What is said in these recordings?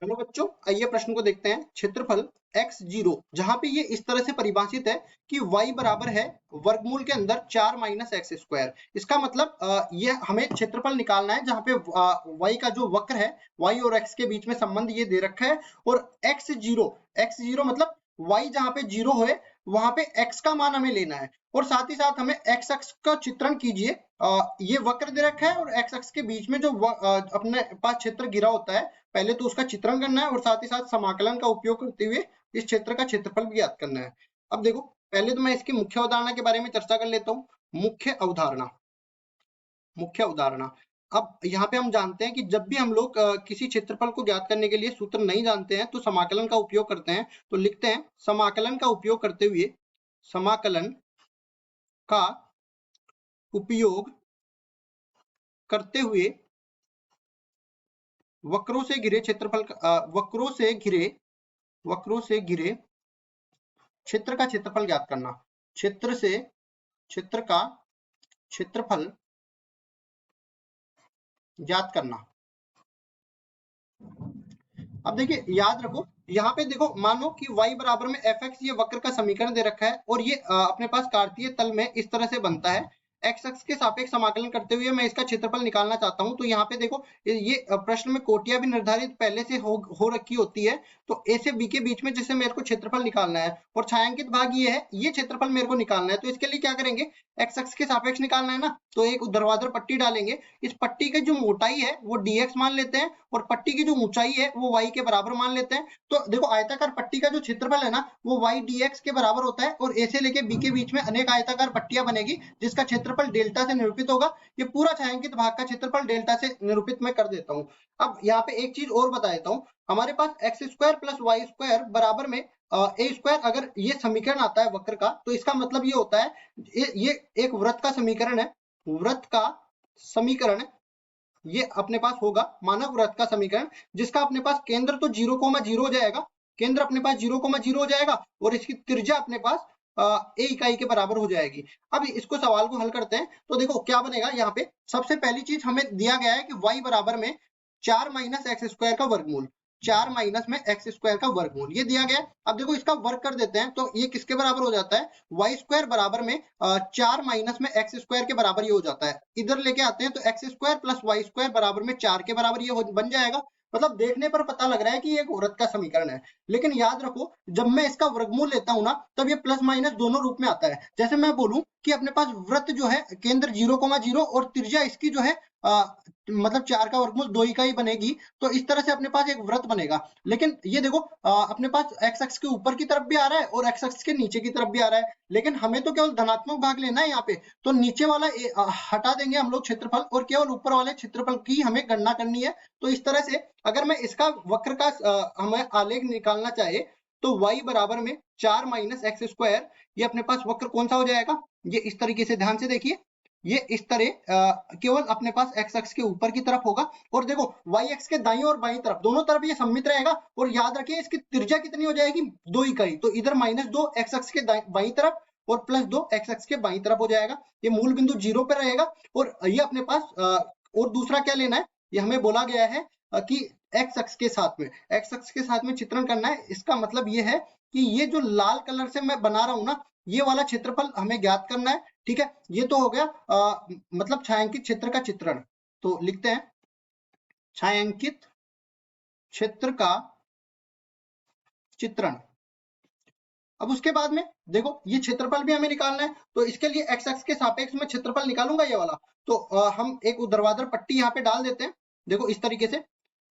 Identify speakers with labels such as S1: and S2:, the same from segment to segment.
S1: Hello बच्चों, आइए प्रश्न को देखते हैं। क्षेत्रफल x0 जहां पे ये इस तरह से परिभाषित है कि y बराबर है वर्गमूल के अंदर 4 माइनस एक्स स्क्वायर। इसका मतलब ये हमें क्षेत्रफल निकालना है जहां पे y का जो वक्र है, y और x के बीच में संबंध ये दे रखा है। और x0 मतलब y जहां पे 0 है वहां पे x का मान हमें लेना है। और साथ ही साथ हमें x अक्ष का चित्रण कीजिए। ये वक्र दे रखा है और x अक्ष के बीच में जो अपने पास क्षेत्र गिरा होता है, पहले तो उसका चित्रण करना है और साथ ही साथ समाकलन का उपयोग करते हुए इस क्षेत्र का क्षेत्रफल भी ज्ञात करना है। अब देखो, पहले तो मैं इसकी मुख्य अवधारणा के बारे में चर्चा कर लेता हूँ। मुख्य अवधारणा। अब यहाँ पे हम जानते हैं कि जब भी हम लोग किसी क्षेत्रफल को ज्ञात करने के लिए सूत्र नहीं जानते हैं तो समाकलन का उपयोग करते हैं। तो लिखते हैं, समाकलन का उपयोग करते हुए वक्रों से घिरे क्षेत्रफल वक्रों से घिरे क्षेत्र का क्षेत्रफल ज्ञात करना। क्षेत्र का क्षेत्रफल ज्ञात करना। अब देखिए, याद रखो, यहाँ पे देखो, मानो कि y बराबर में fx ये वक्र का समीकरण दे रखा है और ये अपने पास कार्तीय तल में इस तरह से बनता है। x अक्ष के सापेक्ष समाकलन करते हुए मैं इसका क्षेत्रफल निकालना चाहता हूं। तो यहाँ पे देखो, ये प्रश्न में कोटियां भी निर्धारित पहले से हो रखी होती है। तो a से b के बीच में जैसे मेरे को क्षेत्रफल निकालना है और छायांकित भाग ये है, ये क्षेत्रफल मेरे को निकालना है। तो इसके लिए क्या करेंगे, x अक्ष के सापेक्ष निकालना है ना, तो एक ऊर्ध्वाधर पट्टी डालेंगे। इस पट्टी की जो मोटाई है वो dx मान लेते हैं और पट्टी की जो ऊंचाई है वो y के बराबर मान लेते हैं। तो देखो, आयताकार पट्टी का जो क्षेत्रफल है ना वो y dx के बराबर होता है और a से लेके b के बीच में अनेक आयताकार पट्टियां बनेगी जिसका क्षेत्रफल डेल्टा से निरूपित होगा। ये पूरा छायांकित भाग का क्षेत्रफल डेल्टा से निरूपित मैं कर देता हूँ। अब यहाँ पे एक चीज और बता देता हूँ, हमारे पास x square plus y square बराबर में ए स्क्वायर, अगर ये समीकरण आता है वक्र का तो इसका मतलब ये होता है, ये एक वृत्त का समीकरण है। वृत्त का समीकरण ये अपने पास होगा, मानव वृत्त का समीकरण, जिसका अपने पास केंद्र तो 0,0 हो जाएगा, केंद्र अपने पास 0,0 हो जाएगा और इसकी त्रिज्या अपने पास ए इकाई के बराबर हो जाएगी। अब इसको सवाल को हल करते हैं तो देखो क्या बनेगा। यहाँ पे सबसे पहली चीज हमें दिया गया है कि y बराबर में 4 माइनस एक्स स्क्वायर का वर्गमूल, 4 माइनस में एक्स स्क्वायर का वर्गमूल ये दिया गया है। अब देखो इसका वर्ग कर देते हैं तो ये किसके बराबर हो जाता है, वाई स्क्वायर बराबर में 4 माइनस में एक्स स्क्वायर के बराबर ये हो जाता है। इधर लेके आते हैं तो x square plus y square बराबर में 4 के बराबर ये बन जाएगा। मतलब देखने पर पता लग रहा है कि ये एक वृत्त का समीकरण है। लेकिन याद रखो, जब मैं इसका वर्गमूल लेता हूं ना तब ये प्लस माइनस दोनों रूप में आता है। जैसे मैं बोलूं कि अपने पास वृत्त जो है केंद्र 0,0 और त्रिज्या इसकी जो है मतलब 4 का वर्गमूल 2 इकाई बनेगी, तो इस तरह से अपने पास एक वृत्त बनेगा। लेकिन ये देखो, अपने पास एक्स अक्ष के ऊपर की तरफ भी आ रहा है और एक्स अक्ष के नीचे की तरफ भी आ रहा है, लेकिन हमें तो केवल धनात्मक भाग लेना है यहाँ पे। तो नीचे वाला हटा देंगे हम लोग क्षेत्रफल और केवल ऊपर वाले क्षेत्रफल की हमें गणना करनी है। तो इस तरह से अगर मैं इसका वक्र का हमें आलेख निकालना चाहे तो y बराबर में 4 माइनस एक्स स्क्वायर, ये अपने पास वक्र कौन सा हो जाएगा, ये इस तरीके से, ध्यान से देखिए, ये इस तरह केवल अपने पास एक्स अक्ष के ऊपर की तरफ होगा और देखो वाई एक्स के दाईं और बाईं तरफ दोनों तरफ ये सममित रहेगा। और याद रखिए इसकी त्रिज्या कितनी हो जाएगी, 2 इकाई। तो इधर -2 एक्स अक्ष के बाईं तरफ और +2 एक्स अक्ष के बाईं तरफ हो जाएगा। ये मूल बिंदु 0 पे रहेगा और ये अपने पास और दूसरा क्या लेना है, ये हमें बोला गया है कि एक्स अक्ष के साथ में चित्रण करना है। इसका मतलब ये है कि ये जो लाल कलर से मैं बना रहा हूं ना, ये वाला क्षेत्रफल हमें ज्ञात करना है। ठीक है, ये तो हो गया मतलब छायांकित क्षेत्र का चित्रण। तो लिखते हैं छायांकित क्षेत्र का चित्रण। अब उसके बाद में देखो ये क्षेत्रफल भी हमें निकालना है, तो इसके लिए एक्स अक्ष के सापेक्ष में क्षेत्रफल निकालूंगा ये वाला। तो हम एक ऊर्ध्वाधर पट्टी यहाँ पे डाल देते हैं। देखो इस तरीके से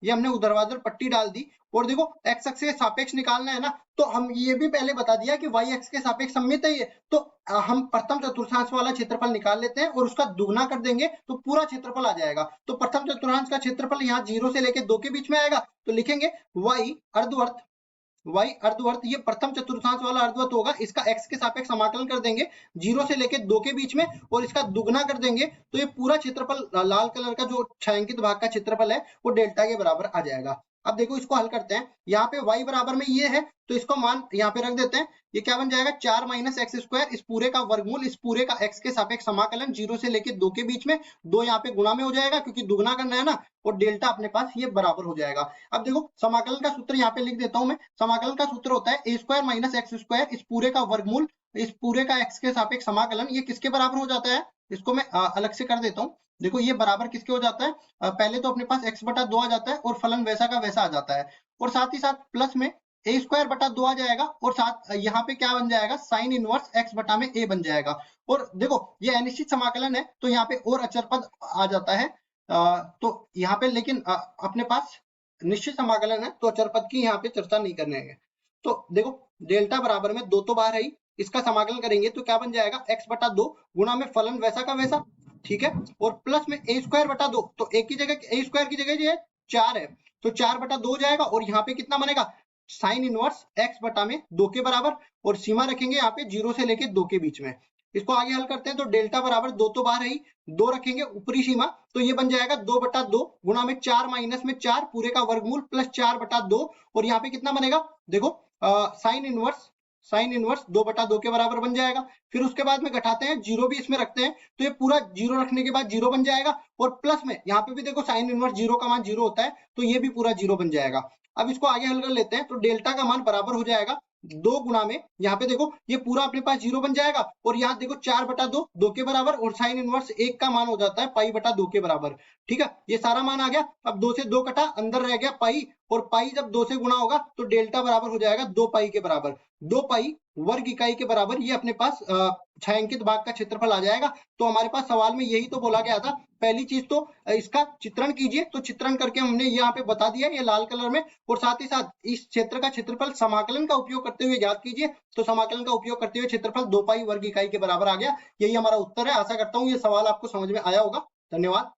S1: ये हमने ऊर्ध्वाधर पट्टी डाल दी और देखो एक्स अक्ष के सापेक्ष निकालना है ना, तो हम ये भी पहले बता दिया कि वाई एक्स के सापेक्ष सममित है ये। तो हम प्रथम चतुर्थांश वाला क्षेत्रफल निकाल लेते हैं और उसका दुगना कर देंगे तो पूरा क्षेत्रफल आ जाएगा। तो प्रथम चतुर्थांश का क्षेत्रफल यहाँ 0 से लेके 2 के बीच में आएगा, तो लिखेंगे वाई अर्धवर्त, ये प्रथम चतुर्थांश वाला अर्धवर्त होगा। इसका x के सापेक्ष समाकलन कर देंगे 0 से लेके 2 के बीच में और इसका दुगना कर देंगे तो ये पूरा क्षेत्रफल, लाल कलर का जो छायांकित भाग का क्षेत्रफल है वो डेल्टा के बराबर आ जाएगा। अब देखो इसको हल करते हैं, यहाँ पे y बराबर में ये है तो इसको मान यहाँ पे रख देते हैं। ये क्या बन जाएगा 4 माइनस एक्स स्क्वायर, इस पूरे का वर्गमूल, इस पूरे का x के सापेक्ष समाकलन 0 से लेके 2 के बीच में, 2 यहाँ पे गुणा में हो जाएगा क्योंकि दुगना करना है ना, और डेल्टा अपने पास ये बराबर हो जाएगा। अब देखो समाकलन का सूत्र यहाँ पे लिख देता हूं मैं। समाकलन का सूत्र होता है ए स्क्वायर माइनस एक्स स्क्वायर, इस पूरे का वर्गमूल, इस पूरे का x के सापेक्ष समाकलन, ये किसके बराबर हो जाता है, इसको मैं अलग से कर देता हूँ। देखो ये बराबर किसके हो जाता है, पहले तो अपने पास x बटा 2 आ जाता है और फलन वैसा का वैसा आ जाता है, और साथ ही साथ प्लस में ए स्क्वायर बटा 2 आ जाएगा, और साथ यहाँ पे क्या बन जाएगा साइन इनवर्स x बटा में a बन जाएगा। और देखो ये अनिश्चित समाकलन है तो यहाँ पे और अचर पद आ जाता है, तो यहाँ पे लेकिन अपने पास निश्चित समाकलन है तो अचर पद की यहाँ पे चर्चा नहीं करने है। तो देखो डेल्टा बराबर में 2 तो बाहर है ही, इसका समाकलन करेंगे तो क्या बन जाएगा x बटा 2 गुणा में फलन वैसा का वैसा, ठीक है, और प्लस में ए स्क्वायर बटा 2, तो एक की जगह ए स्क्वायर की जगह ये 4 है तो 4 बटा 2 हो जाएगा, और यहाँ पे कितना बनेगा साइन इनवर्स x बटा में 2 के बराबर, और सीमा रखेंगे यहाँ पे 0 से लेके 2 के बीच में। इसको आगे हल करते हैं तो डेल्टा बराबर 2 तो बाहर है ही, 2 रखेंगे ऊपरी सीमा, तो ये बन जाएगा 2 बटा 2 गुणा में 4 माइनस में 4 पूरे का वर्गमूल प्लस 4 बटा 2, और यहाँ पे कितना बनेगा देखो साइन इनवर्स 2 बटा 2 के बराबर बन जाएगा। फिर उसके बाद में घटाते हैं, जीरो भी इसमें रखते हैं तो ये पूरा जीरो रखने के बाद जीरो बन जाएगा, और प्लस में यहाँ पे भी देखो साइन इनवर्स जीरो का मान जीरो होता है तो ये भी पूरा जीरो बन जाएगा। अब इसको आगे हल कर लेते हैं तो डेल्टा का मान बराबर हो जाएगा 2 गुणा में, यहाँ पे देखो ये पूरा अपने पास जीरो बन जाएगा, और यहाँ देखो 4 बटा 2 2 के बराबर, और साइन इनवर्स 1 का मान हो जाता है पाई बटा 2 के बराबर। ठीक है, ये सारा मान आ गया। अब 2 से 2 कटा, अंदर रह गया पाई, और पाई जब 2 से गुणा होगा तो डेल्टा बराबर हो जाएगा 2 पाई के बराबर, 2 पाई वर्ग इकाई के बराबर। ये अपने पास छायांकित भाग का क्षेत्रफल आ जाएगा। तो हमारे पास सवाल में यही तो बोला गया था। पहली चीज तो इसका चित्रण कीजिए, तो चित्रण करके हमने यहाँ पे बता दिया ये लाल कलर में, और साथ ही साथ इस क्षेत्र का क्षेत्रफल समाकलन का उपयोग करते हुए याद कीजिए, तो समाकलन का उपयोग करते हुए क्षेत्रफल 2 पाई वर्ग इकाई के बराबर आ गया। यही हमारा उत्तर है। आशा करता हूँ ये सवाल आपको समझ में आया होगा। धन्यवाद।